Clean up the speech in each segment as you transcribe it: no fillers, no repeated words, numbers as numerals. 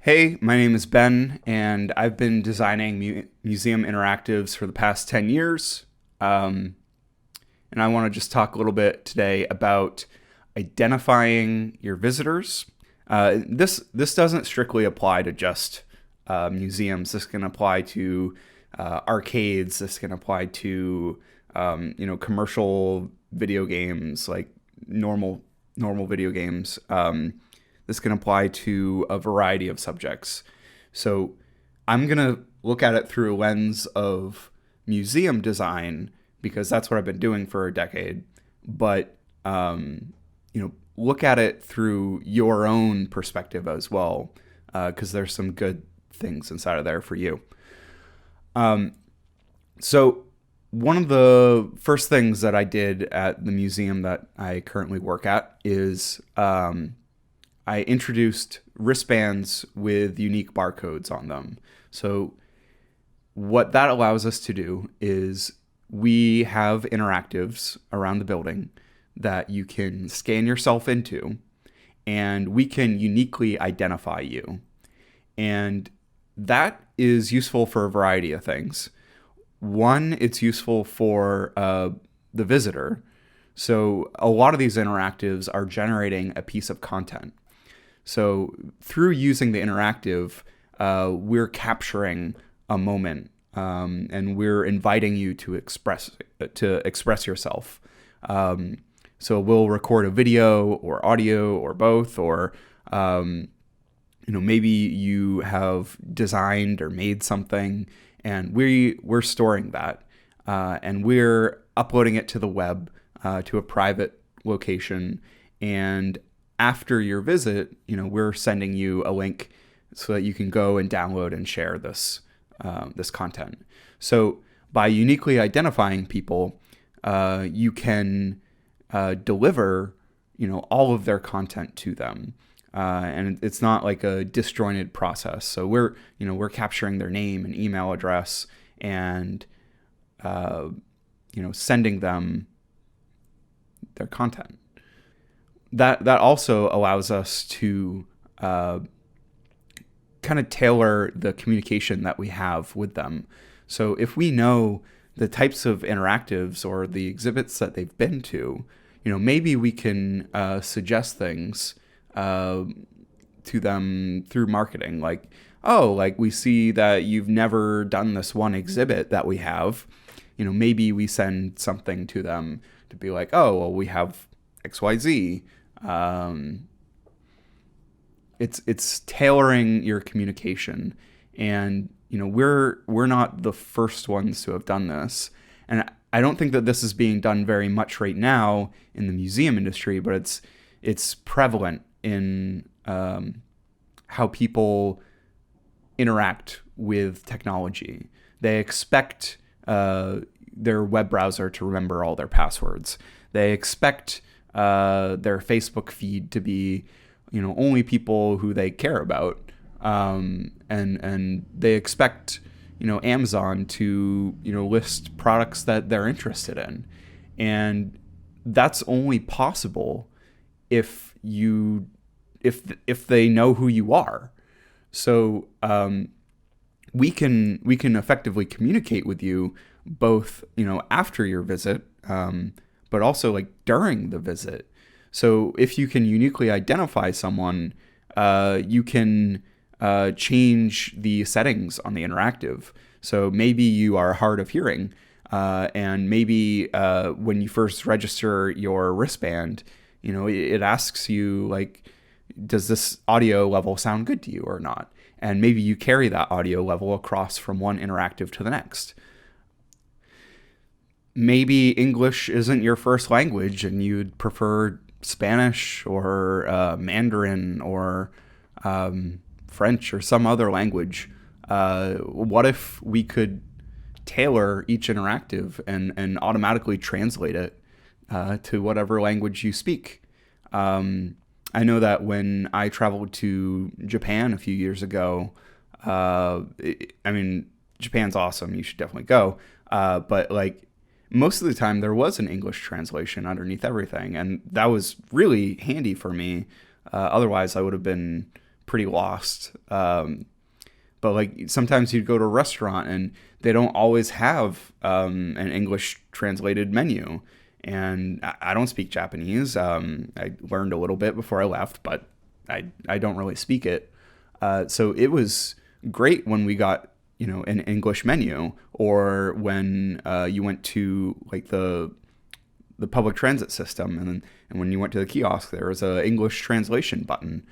Hey, my name is Ben, and I've been designing museum interactives for the past 10 years. Um, and I want to just talk a little bit today about identifying your visitors. This doesn't strictly apply to just museums. This can apply to arcades. This can apply to commercial video games, like normal video games. This can apply to a variety of subjects. So I'm going to look at it through a lens of museum design because that's what I've been doing for a decade. But, look at it through your own perspective as well, because there's some good things inside of there for you. So one of the first things that I did at the museum that I currently work at is I introduced wristbands with unique barcodes on them. So what that allows us to do is we have interactives around the building that you can scan yourself into, and we can uniquely identify you. And that is useful for a variety of things. One, it's useful for the visitor. So a lot of these interactives are generating a piece of content. So through using the interactive, we're capturing a moment, and we're inviting you to express yourself. So we'll record a video or audio or both, or maybe you have designed or made something, and we're storing that, and we're uploading it to the web, to a private location. And after your visit, we're sending you a link so that you can go and download and share this content. So by uniquely identifying people, you can deliver all of their content to them, and it's not like a disjointed process. So we're capturing their name and email address and sending them their content. That also allows us to kind of tailor the communication that we have with them. So if we know the types of interactives or the exhibits that they've been to, maybe we can suggest things to them through marketing. Like we see that you've never done this one exhibit that we have. Maybe we send something to them to be like, oh, well, we have XYZ. It's tailoring your communication, and we're not the first ones to have done this, and I don't think that this is being done very much right now in the museum industry, but it's prevalent in how people interact with technology. They expect their web browser to remember all their passwords. They expect their Facebook feed to be, only people who they care about, and they expect, Amazon to, list products that they're interested in, and that's only possible if they know who you are. So we can effectively communicate with you both, after your visit, but also like during the visit. So if you can uniquely identify someone, you can change the settings on the interactive. So maybe you are hard of hearing, and maybe when you first register your wristband, it asks you like, does this audio level sound good to you or not? And maybe you carry that audio level across from one interactive to the next. Maybe English isn't your first language and you'd prefer Spanish or Mandarin or French or some other language. What if we could tailor each interactive and automatically translate it to whatever language you speak? I know that when I traveled to Japan a few years ago, Japan's awesome. You should definitely go. But like, most of the time there was an English translation underneath everything, and that was really handy for me. Otherwise I would have been pretty lost. But like sometimes you'd go to a restaurant and they don't always have an English translated menu. And I don't speak Japanese. I learned a little bit before I left, but I don't really speak it. So it was great when we got, an English menu, or when you went to like the public transit system, and when you went to the kiosk, there was a English translation button.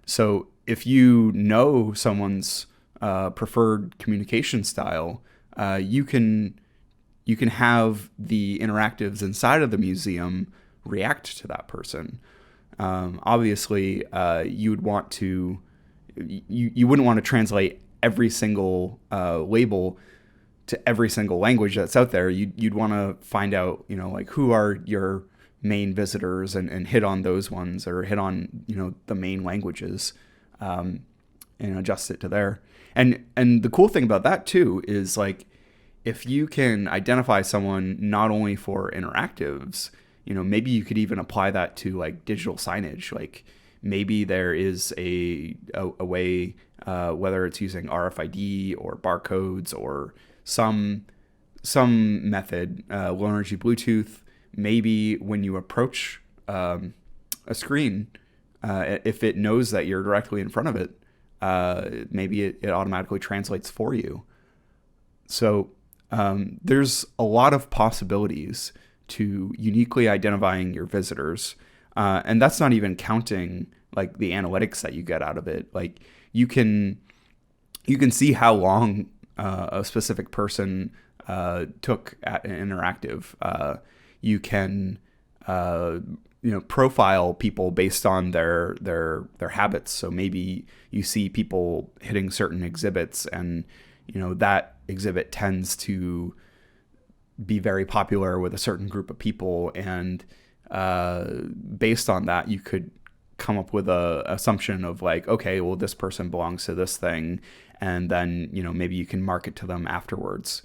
So if you know someone's preferred communication style, you can have the interactives inside of the museum react to that person. Obviously, you would want to you wouldn't want to translate every single label to every single language that's out there. You'd want to find out, like who are your main visitors, and hit on those ones, or hit on, the main languages, and adjust it to there. And the cool thing about that too is, like, if you can identify someone not only for interactives, maybe you could even apply that to like digital signage. Like maybe there is a way, whether it's using RFID or barcodes or some method, low energy Bluetooth. Maybe when you approach a screen, if it knows that you're directly in front of it, maybe it automatically translates for you. So there's a lot of possibilities to uniquely identifying your visitors, and that's not even counting like the analytics that you get out of it. Like you can see how long a specific person took at an interactive. You can profile people based on their habits. So maybe you see people hitting certain exhibits, and that exhibit tends to be very popular with a certain group of people, and based on that, you could come up with a assumption of like, okay, well, this person belongs to this thing, and then maybe you can market to them afterwards.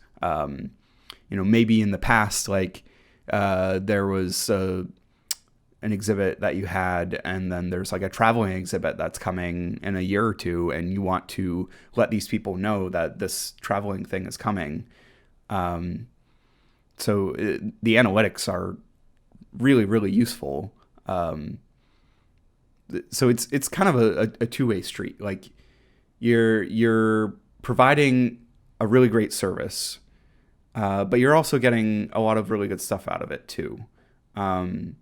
Maybe in the past, like there was an exhibit that you had, and then there's like a traveling exhibit that's coming in a year or two, and you want to let these people know that this traveling thing is coming. So the analytics are really, really useful. So it's kind of a two-way street. Like you're providing a really great service, but you're also getting a lot of really good stuff out of it too, in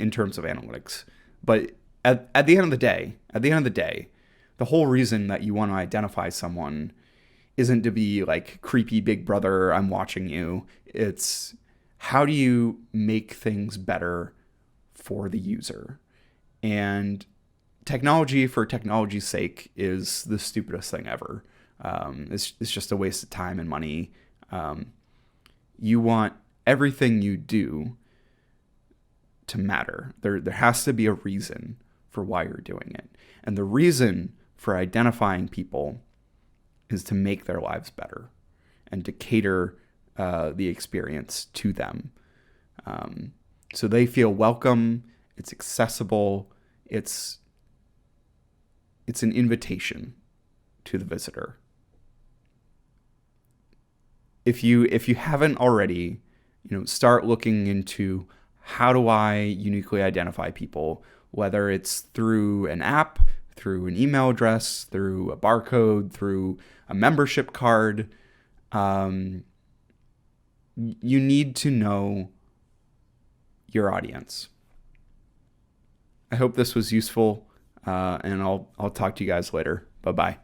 terms of analytics. But at the end of the day, the whole reason that you want to identify someone isn't to be like creepy big brother, I'm watching you. It's how do you make things better for the user? And technology for technology's sake is the stupidest thing ever. It's just a waste of time and money. You want everything you do to matter. There has to be a reason for why you're doing it. And the reason for identifying people is to make their lives better and to cater the experience to them. So they feel welcome, it's accessible, it's an invitation to the visitor. If you haven't already, start looking into how do I uniquely identify people, whether it's through an app, through an email address, through a barcode, through a membership card. You need to know your audience. I hope this was useful, and I'll talk to you guys later. Bye-bye.